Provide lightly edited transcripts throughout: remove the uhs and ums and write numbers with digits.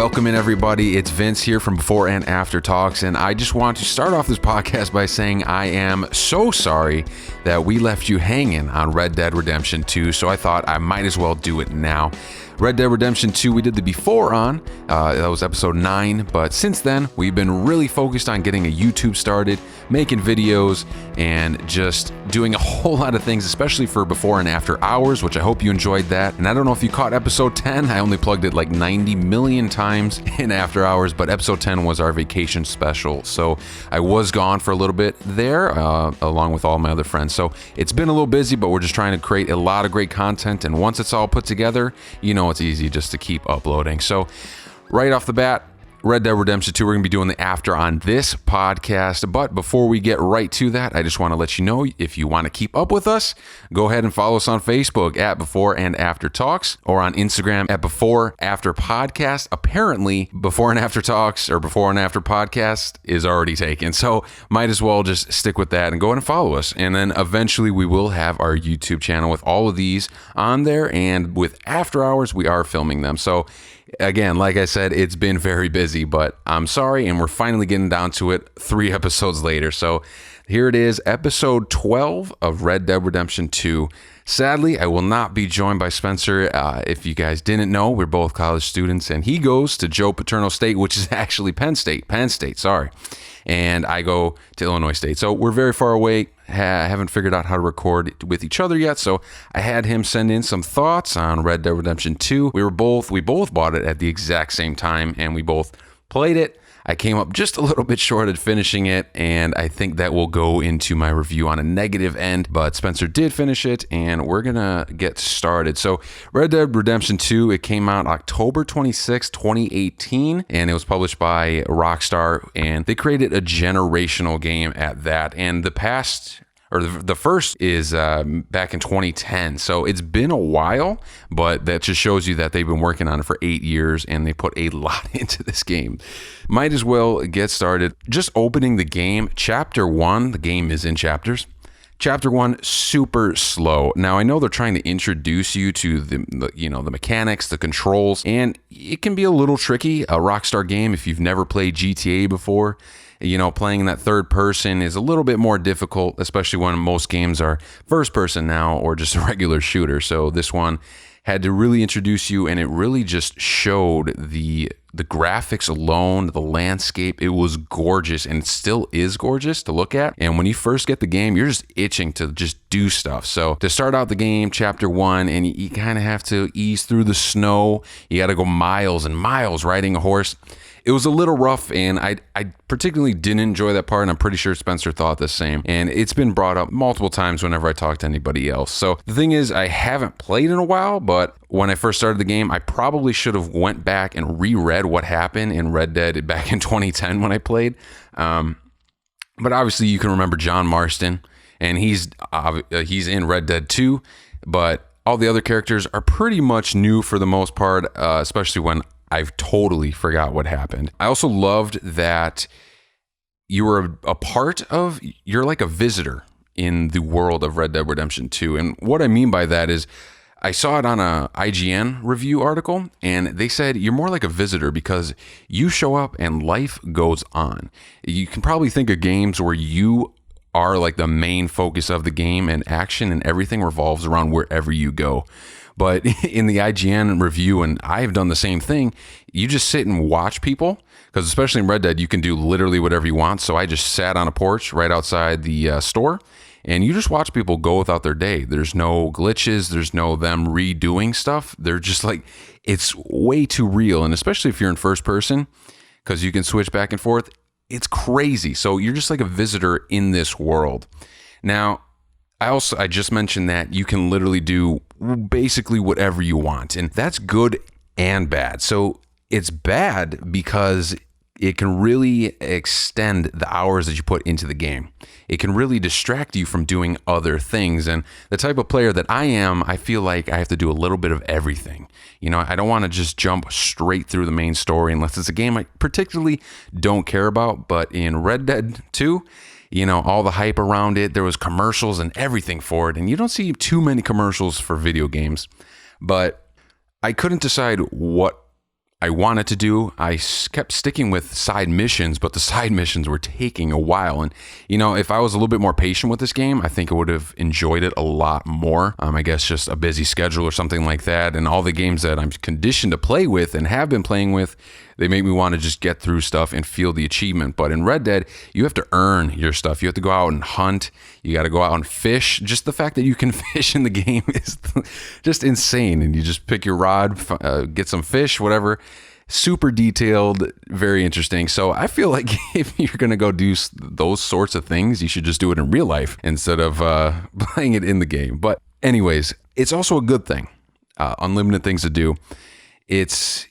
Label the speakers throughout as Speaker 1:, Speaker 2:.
Speaker 1: Welcome in, everybody. It's Vince here from Before and After Talks, and I just want to start off this podcast by saying I am so sorry that we left you hanging on Red Dead Redemption 2, so I thought I might as well do it now. Red Dead Redemption 2, we did the before on, that was episode 9, but since then, we've been really focused on getting a YouTube started, making videos, and just doing a whole lot of things, especially for before and after hours, which I hope you enjoyed that. And I don't know if you caught episode 10, I only plugged it like 90 million times in after hours, but episode 10 was our vacation special, so I was gone for a little bit there, along with all my other friends. So it's been a little busy, but we're just trying to create a lot of great content, and once it's all put together, you know it's easy just to keep uploading. So right off the bat, Red Dead Redemption 2, we're going to be doing the after on this podcast. But before we get right to that, I just want to let you know, if you want to keep up with us, go ahead and follow us on Facebook at Before and After Talks, or on Instagram at Before After Podcast. Apparently, Before and After Talks or Before and After Podcast is already taken. So might as well just stick with that and go ahead and follow us. And then eventually we will have our YouTube channel with all of these on there. And with After Hours, we are filming them. So again, like I said, it's been very busy, but I'm sorry, and we're finally getting down to it 3 episodes later. So here it is, episode 12 of Red Dead Redemption 2. Sadly, I will not be joined by Spencer. If you guys didn't know, we're both college students, and he goes to Joe Paterno State, which is actually Penn State, sorry. And I go to Illinois State. So we're very far away. Haven't figured out how to record with each other yet. So I had him send in some thoughts on Red Dead Redemption 2. We both bought it at the exact same time, and we both played it. I came up just a little bit short at finishing it, and I think that will go into my review on a negative end, but Spencer did finish it, and we're gonna get started. So Red Dead Redemption 2, it came out October 26, 2018, and it was published by Rockstar, and they created a generational game at that. And the first is back in 2010, so it's been a while, but that just shows you that they've been working on it for 8 years, and they put a lot into this game. Might as well get started. Just opening the game, Chapter 1, the game is in chapters. Chapter 1, super slow. Now, I know they're trying to introduce you to the mechanics, the controls, and it can be a little tricky. A Rockstar game, if you've never played GTA before, playing in that third person is a little bit more difficult, especially when most games are first person now or just a regular shooter. So this one had to really introduce you, and it really just showed the graphics alone, the landscape. It was gorgeous, and it still is gorgeous to look at. And when you first get the game, you're just itching to just do stuff. So to start out the game, Chapter 1, and you kind of have to ease through the snow. You got to go miles and miles riding a horse. It was a little rough, and I particularly didn't enjoy that part, and I'm pretty sure Spencer thought the same. And it's been brought up multiple times whenever I talk to anybody else. So the thing is, I haven't played in a while, but when I first started the game, I probably should have went back and reread what happened in Red Dead back in 2010 when I played. But obviously, you can remember John Marston, and he's in Red Dead 2, but all the other characters are pretty much new for the most part, especially when I've totally forgot what happened. I also loved that you're like a visitor in the world of Red Dead Redemption 2. And what I mean by that is I saw it on a IGN review article, and they said you're more like a visitor because you show up and life goes on. You can probably think of games where you are like the main focus of the game, and action and everything revolves around wherever you go. But in the IGN review, and I've done the same thing, you just sit and watch people, because especially in Red Dead, you can do literally whatever you want. So I just sat on a porch right outside the store, and you just watch people go without their day. There's no glitches. There's no them redoing stuff. They're just like, it's way too real. And especially if you're in first person, because you can switch back and forth, it's crazy. So you're just like a visitor in this world. Now, I just mentioned that you can literally do basically whatever you want, and that's good and bad. So it's bad because it can really extend the hours that you put into the game. It can really distract you from doing other things. And the type of player that I am, I feel like I have to do a little bit of everything. I don't want to just jump straight through the main story unless it's a game I particularly don't care about. But in Red Dead 2, all the hype around it, there was commercials and everything for it. And you don't see too many commercials for video games. But I couldn't decide what I wanted to do. Kept sticking with side missions, but the side missions were taking a while. And, if I was a little bit more patient with this game, I think I would have enjoyed it a lot more. I guess just a busy schedule or something like that. And all the games that I'm conditioned to play with and have been playing with, they make me want to just get through stuff and feel the achievement. But in Red Dead, you have to earn your stuff. You have to go out and hunt. You got to go out and fish. Just the fact that you can fish in the game is just insane. And you just pick your rod, get some fish, whatever. Super detailed, very interesting. So I feel like if you're going to go do those sorts of things, you should just do it in real life instead of playing it in the game. But anyways, it's also a good thing. Unlimited things to do. It's,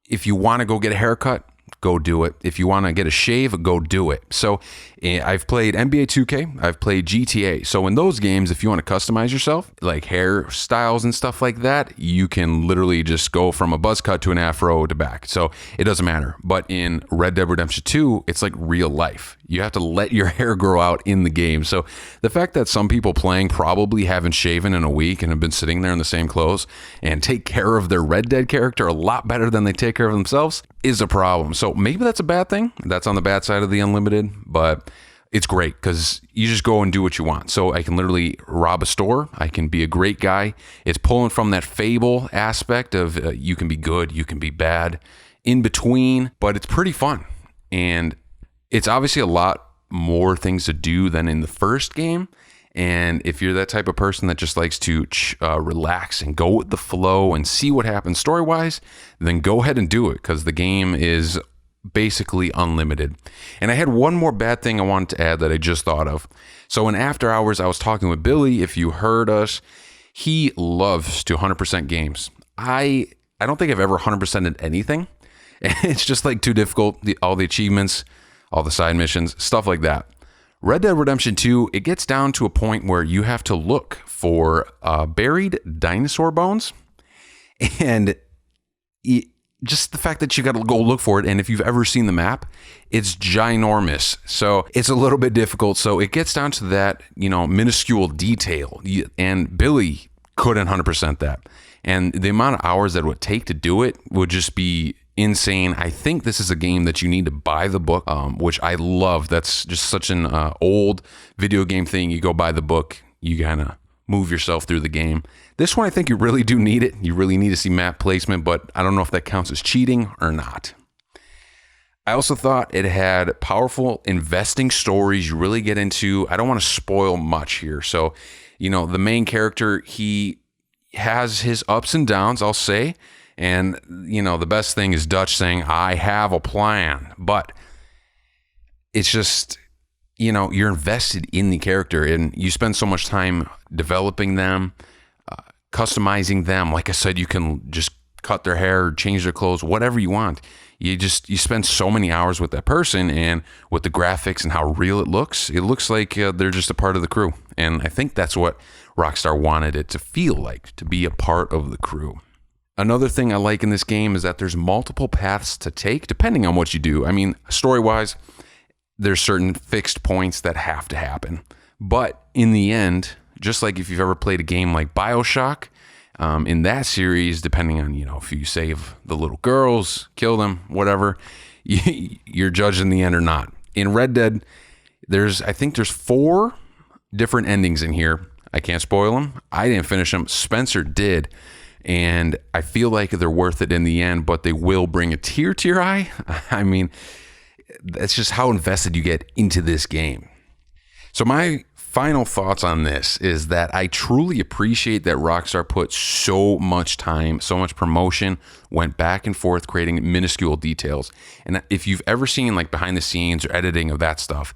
Speaker 1: if you want to go get a haircut, go do it. If you want to get a shave, go do it. So I've played NBA 2K. I've played GTA. So in those games, if you want to customize yourself, like hairstyles and stuff like that, you can literally just go from a buzz cut to an afro to back. So it doesn't matter. But in Red Dead Redemption 2, it's like real life. You have to let your hair grow out in the game. So the fact that some people playing probably haven't shaven in a week and have been sitting there in the same clothes and take care of their Red Dead character a lot better than they take care of themselves is a problem. So maybe that's a bad thing. That's on the bad side of the unlimited, but it's great because you just go and do what you want. So I can literally rob a store. I can be a great guy. It's pulling from that Fable aspect of you can be good, you can be bad, in between, but it's pretty fun. And it's obviously a lot more things to do than in the first game. And if you're that type of person that just likes to relax and go with the flow and see what happens story-wise, then go ahead and do it because the game is basically unlimited. And I had one more bad thing I wanted to add that I just thought of. So in After Hours, I was talking with Billy. If you heard us, he loves to 100% games. I don't think I've ever 100%ed anything. It's just like too difficult. All the achievements, all the side missions, stuff like that. Red Dead Redemption 2, it gets down to a point where you have to look for buried dinosaur bones. And just the fact that you got to go look for it. And if you've ever seen the map, it's ginormous. So it's a little bit difficult. So it gets down to that, minuscule detail. And Billy couldn't 100% that. And the amount of hours that it would take to do it would just be insane. I think this is a game that you need to buy the book, which I love. That's just such an old video game thing. You go buy the book, you kind of move yourself through the game. This one, I think you really do need it. You really need to see map placement, but I don't know if that counts as cheating or not. I also thought it had powerful investing stories you really get into. I don't want to spoil much here. So, the main character, he has his ups and downs, I'll say. And, the best thing is Dutch saying, I have a plan. But it's just, you're invested in the character and you spend so much time developing them, customizing them. Like I said, you can just cut their hair, change their clothes, whatever you want. You spend so many hours with that person, and with the graphics and how real it looks like they're just a part of the crew. And I think that's what Rockstar wanted it to feel like, to be a part of the crew. Another thing I like in this game is that there's multiple paths to take depending on what you do. I mean, story-wise, there's certain fixed points that have to happen. But in the end, just like if you've ever played a game like BioShock, in that series, depending on, if you save the little girls, kill them, whatever, you're judged in the end or not. In Red Dead, I think there's 4 different endings in here. I can't spoil them. I didn't finish them. Spencer did. And I feel like they're worth it in the end, but they will bring a tear to your eye. I mean, that's just how invested you get into this game. So my final thoughts on this is that I truly appreciate that Rockstar put so much time, so much promotion, went back and forth creating minuscule details. And if you've ever seen like behind the scenes or editing of that stuff,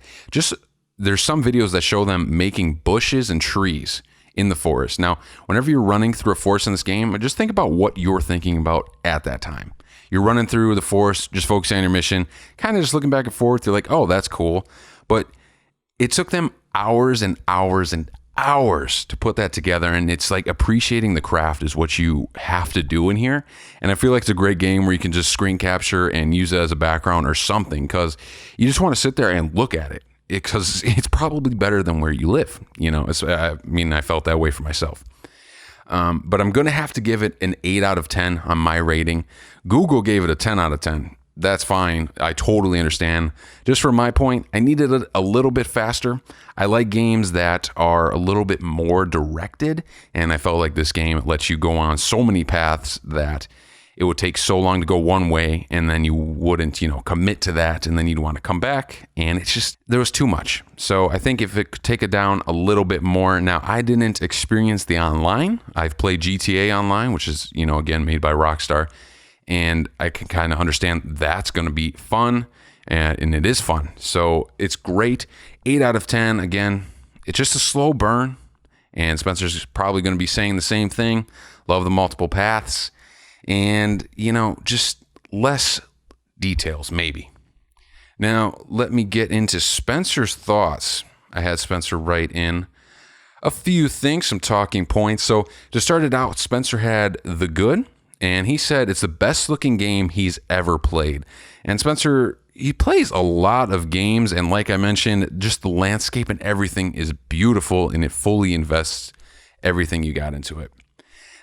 Speaker 1: there's some videos that show them making bushes and trees in the forest. Now, whenever you're running through a forest in this game, just think about what you're thinking about at that time. You're running through the forest, just focusing on your mission, kind of just looking back and forth. You're like, oh, that's cool. But it took them hours and hours and hours to put that together. And it's like appreciating the craft is what you have to do in here. And I feel like it's a great game where you can just screen capture and use it as a background or something, because you just want to sit there and look at it. Because it's probably better than where you live. I felt that way for myself. But I'm going to have to give it an 8 out of 10 on my rating. Google gave it a 10 out of 10. That's fine. I totally understand. Just from my point, I needed it a little bit faster. I like games that are a little bit more directed, and I felt like this game lets you go on so many paths that it would take so long to go one way, and then you wouldn't, commit to that, and then you'd want to come back, and it's just, there was too much. So I think if it could take it down a little bit more. Now, I didn't experience the online. I've played GTA Online, which is, again, made by Rockstar, and I can kind of understand that's going to be fun, and it is fun. So it's great. 8 out of 10. Again, it's just a slow burn, and Spencer's probably going to be saying the same thing. Love the multiple paths, and, just less details, maybe. Now, let me get into Spencer's thoughts. I had Spencer write in a few things, some talking points. So to start it out, Spencer had the good. And he said it's the best looking game he's ever played. And Spencer, he plays a lot of games. And like I mentioned, just the landscape and everything is beautiful, and it fully invests everything you got into it.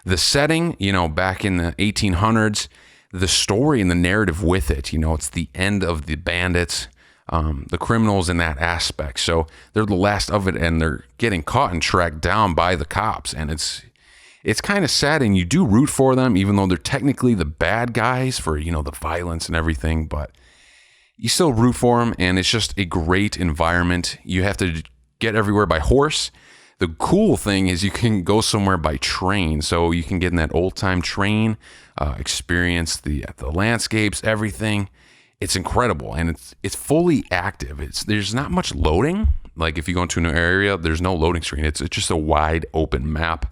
Speaker 1: The setting, back in the 1800s, the story and the narrative with it, it's the end of the bandits, the criminals in that aspect. So they're the last of it, and they're getting caught and tracked down by the cops. And it's kind of sad, and you do root for them, even though they're technically the bad guys for, the violence and everything, but you still root for them, and it's just a great environment. You have to get everywhere by horse. The cool thing is you can go somewhere by train, so you can get in that old-time train, experience the landscapes, everything. It's incredible, and it's fully active. There's not much loading. Like if you go into a new area, there's no loading screen. It's just a wide open map.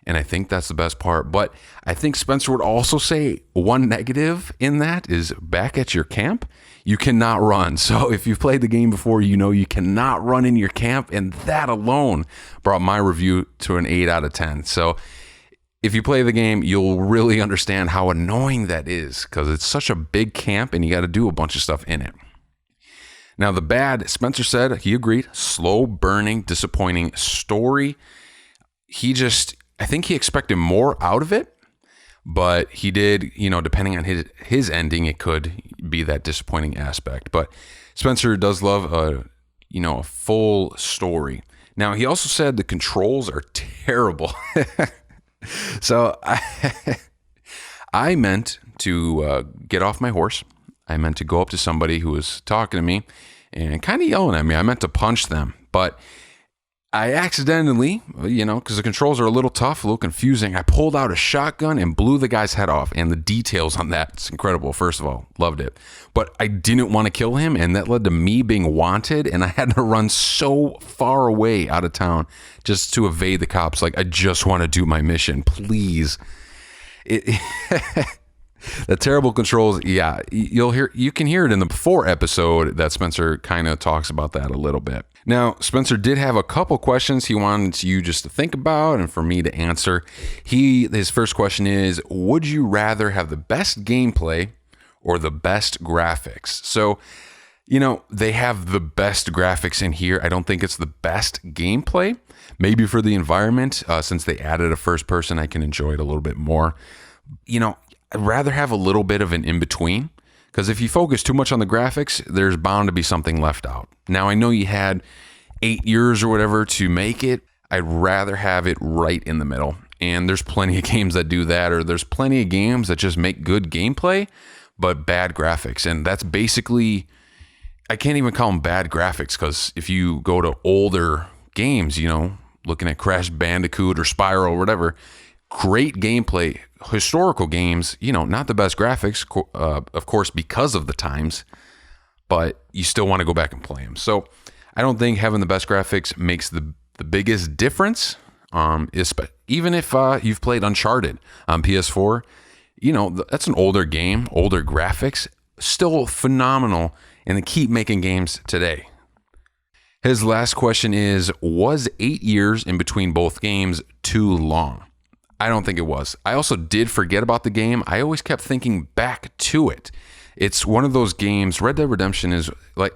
Speaker 1: And I think that's the best part. But I think Spencer would also say one negative in that is back at your camp, you cannot run. So if you've played the game before, you cannot run in your camp. And that alone brought my review to an 8 out of 10. So if you play the game, you'll really understand how annoying that is, because it's such a big camp and you got to do a bunch of stuff in it. Now, the bad, Spencer said, he agreed, slow burning, disappointing story. I think he expected more out of it, but he did, depending on his ending, it could be that disappointing aspect. But Spencer does love a full story. Now, he also said the controls are terrible. So I meant to get off my horse. I meant to go up to somebody who was talking to me and kind of yelling at me. I meant to punch them, but I accidentally, because the controls are a little tough, a little confusing, I pulled out a shotgun and blew the guy's head off. And the details on that, it's incredible. First of all, loved it. But I didn't want to kill him, and that led to me being wanted. And I had to run so far away out of town just to evade the cops. Like, I just want to do my mission, please. The terrible controls, yeah, you can hear it in the before episode that Spencer kind of talks about that a little bit. Now, Spencer did have a couple questions he wanted you just to think about and for me to answer. His first question is, would you rather have the best gameplay or the best graphics? So, they have the best graphics in here. I don't think it's the best gameplay. Maybe for the environment, since they added a first person, I can enjoy it a little bit more. I'd rather have a little bit of an in-between, because if you focus too much on the graphics, there's bound to be something left out. Now, I know you had 8 years or whatever to make it. I'd rather have it right in the middle. And there's plenty of games that do that, or there's plenty of games that just make good gameplay, but bad graphics. And that's basically, I can't even call them bad graphics, because if you go to older games, looking at Crash Bandicoot or Spyro or whatever, great gameplay, historical games, not the best graphics, of course, because of the times, but you still want to go back and play them. So I don't think having the best graphics makes the biggest difference. Even if you've played Uncharted on PS4, that's an older game, older graphics, still phenomenal, and they keep making games today. His last question is, was 8 years in between both games too long? I don't think it was. I also did forget about the game. I always kept thinking back to it. It's one of those games. Red Dead Redemption is, like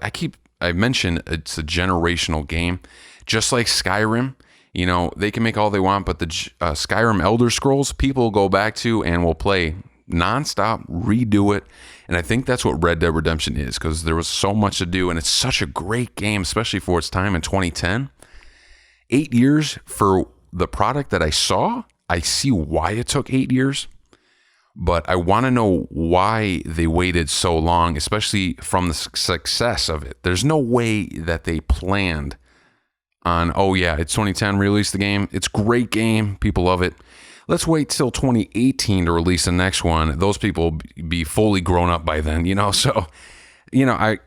Speaker 1: I mentioned, it's a generational game. Just like Skyrim, They can make all they want, but the Skyrim Elder Scrolls people go back to and will play nonstop, redo it. And I think that's what Red Dead Redemption is, because there was so much to do, and it's such a great game, especially for its time in 2010. 8 years for the product that I saw. I see why it took 8 years, but I want to know why they waited so long, especially from the success of it. There's no way that they planned on, oh yeah, it's 2010, release the game. It's a great game. People love it. Let's wait till 2018 to release the next one. Those people will be fully grown up by then, So, the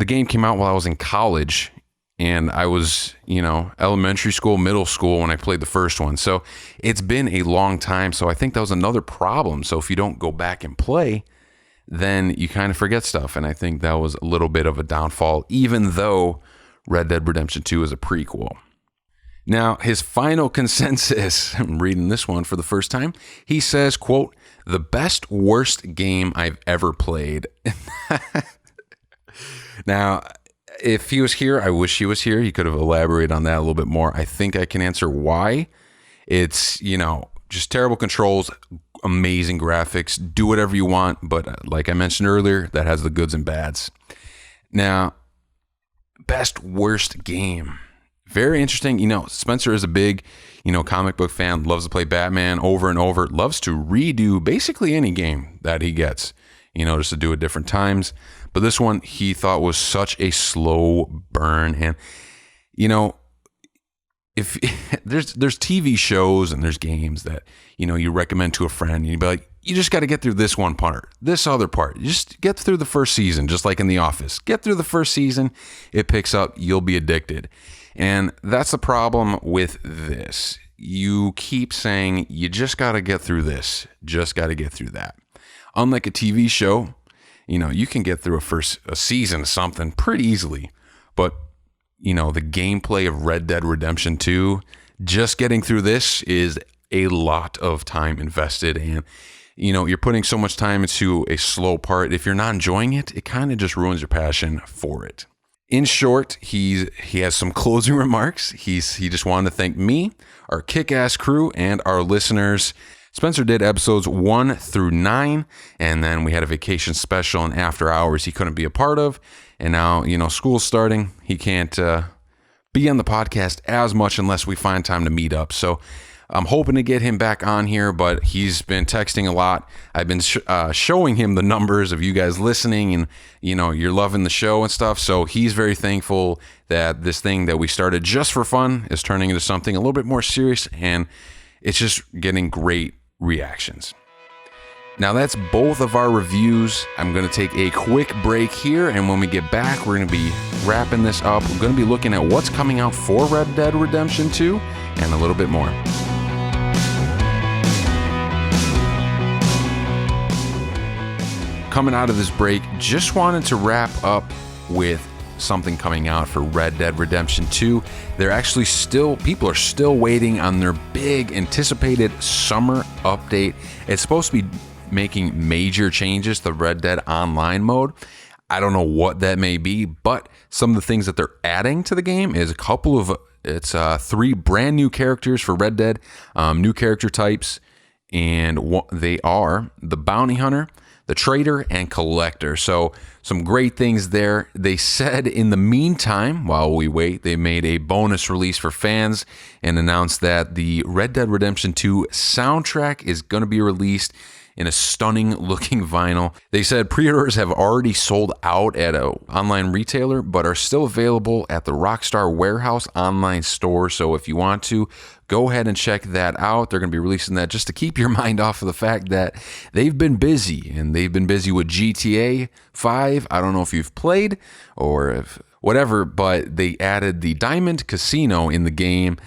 Speaker 1: game came out while I was in college, and I was, elementary school, middle school when I played the first one. So it's been a long time. So I think that was another problem. So if you don't go back and play, then you kind of forget stuff. And I think that was a little bit of a downfall, even though Red Dead Redemption 2 is a prequel. Now, his final consensus, I'm reading this one for the first time. He says, quote, "The best, worst game I've ever played." Now, if he was here, I wish he was here. He could have elaborated on that a little bit more. I think I can answer why. It's, just terrible controls, amazing graphics, do whatever you want. But like I mentioned earlier, that has the goods and bads. Now, best, worst game. Very interesting. Spencer is a big, comic book fan, loves to play Batman over and over, loves to redo basically any game that he gets, just to do it different times. But this one he thought was such a slow burn. And, if there's TV shows and there's games that, you recommend to a friend, and you'd be like, you just got to get through this one part, this other part. You just get through the first season, just like in The Office. Get through the first season, it picks up, you'll be addicted. And that's the problem with this. You keep saying, you just got to get through this, just got to get through that. Unlike a TV show, you can get through a season of something pretty easily. But, the gameplay of Red Dead Redemption 2, just getting through this is a lot of time invested. And, you're putting so much time into a slow part. If you're not enjoying it, it kind of just ruins your passion for it. In short, he has some closing remarks. He just wanted to thank me, our kick-ass crew, and our listeners. Spencer did episodes 1 through 9, and then we had a vacation special and after hours he couldn't be a part of. And now, school's starting. He can't be on the podcast as much unless we find time to meet up. So I'm hoping to get him back on here, but he's been texting a lot. I've been showing him the numbers of you guys listening, and you're loving the show and stuff. So he's very thankful that this thing that we started just for fun is turning into something a little bit more serious, and it's just getting great reactions. Now that's both of our reviews. I'm going to take a quick break here, and when we get back, we're going to be wrapping this up. We're going to be looking at what's coming out for Red Dead Redemption 2 and a little bit more. Coming out of this break, just wanted to wrap up with something coming out for Red Dead Redemption 2. People are still waiting on their big anticipated summer update. It's supposed to be making major changes to Red Dead Online mode. I don't know what that may be, but some of the things that they're adding to the game is 3 brand new characters for Red Dead, new character types, and they are the Bounty Hunter, the Trader, and Collector. So some great things there. They said in the meantime, while we wait, they made a bonus release for fans and announced that the Red Dead Redemption 2 soundtrack is going to be released in a stunning looking vinyl. They said pre-orders have already sold out at an online retailer, but are still available at the Rockstar Warehouse online store. So if you want to, go ahead and check that out. They're going to be releasing that just to keep your mind off of the fact that they've been busy, and they've been busy with GTA 5. I don't know if you've played or if whatever, but they added the Diamond Casino in the game.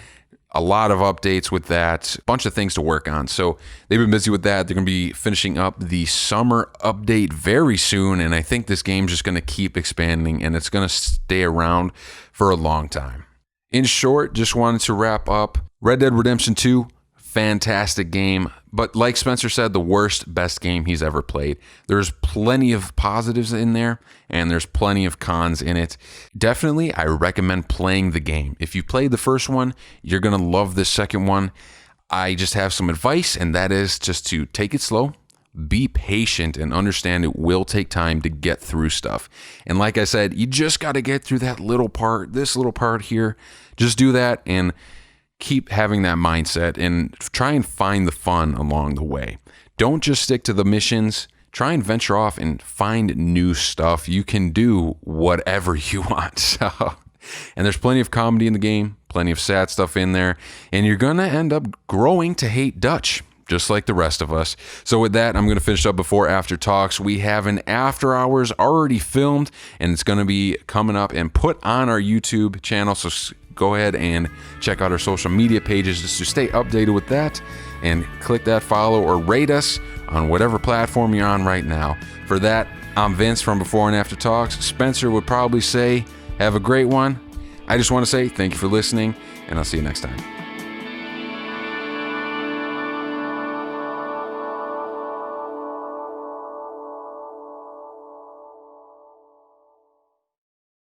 Speaker 1: A lot of updates with that, a bunch of things to work on. So they've been busy with that. They're going to be finishing up the summer update very soon, and I think this game's just going to keep expanding, and it's going to stay around for a long time. In short, just wanted to wrap up Red Dead Redemption 2, fantastic game. But like Spencer said, the worst, best game he's ever played. There's plenty of positives in there, and there's plenty of cons in it. Definitely, I recommend playing the game. If you played the first one, you're going to love this second one. I just have some advice, and that is just to take it slow, be patient, and understand it will take time to get through stuff. And like I said, you just got to get through that little part, this little part here. Just do that and keep having that mindset and try and find the fun along the way. Don't just stick to the missions. Try and venture off and find new stuff. You can do whatever you want. So, and there's plenty of comedy in the game, plenty of sad stuff in there, and you're going to end up growing to hate Dutch, just like the rest of us. So with that, I'm going to finish up before after talks. We have an after hours already filmed, and it's going to be coming up and put on our YouTube channel. So go ahead and check out our social media pages just to stay updated with that, and click that follow or rate us on whatever platform you're on right now. For that, I'm Vince from Before and After Talks. Spencer would probably say, have a great one. I just want to say thank you for listening, and I'll see you next time.